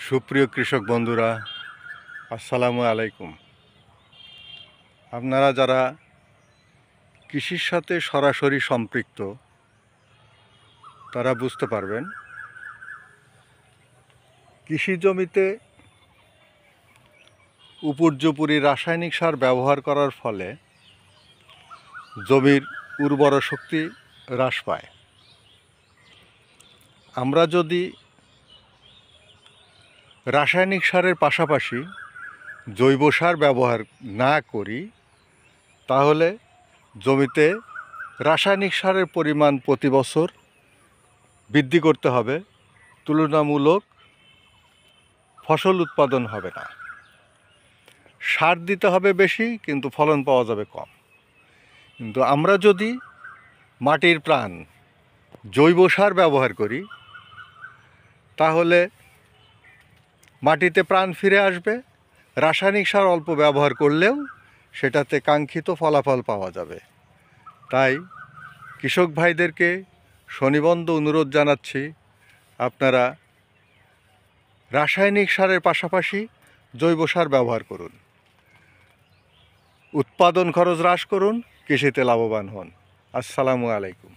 সুপ্রিয় কৃষক বন্ধুরা, আসসালামু আলাইকুম। আপনারা যারা কৃষির সাথে সরাসরি সম্পৃক্ত তারা বুঝতে পারবেন, কৃষি জমিতে উপর্যুপরি রাসায়নিক সার ব্যবহার করার ফলে জমির উর্বর শক্তি হ্রাস পায়। আমরা যদি রাসায়নিক সারের পাশাপাশি জৈব সার ব্যবহার না করি, তাহলে জমিতে রাসায়নিক সারের পরিমাণ প্রতি বছর বৃদ্ধি করতে হবে, তুলনামূলক ফসল উৎপাদন হবে না। সার দিতে হবে বেশি, কিন্তু ফলন পাওয়া যাবে কম। কিন্তু আমরা যদি মাটির প্রাণ জৈব সার ব্যবহার করি, তাহলে মাটিতে প্রাণ ফিরে আসবে। রাসায়নিক সার অল্প ব্যবহার করলেও সেটাতে কাঙ্ক্ষিত ফলাফল পাওয়া যাবে। তাই কৃষক ভাইদেরকে সনিবন্ধ অনুরোধ জানাচ্ছি, আপনারা রাসায়নিক সারের পাশাপাশি জৈব সার ব্যবহার করুন, উৎপাদন খরচ হ্রাস করুন, কৃষিতে লাভবান হন। আসসালামু আলাইকুম।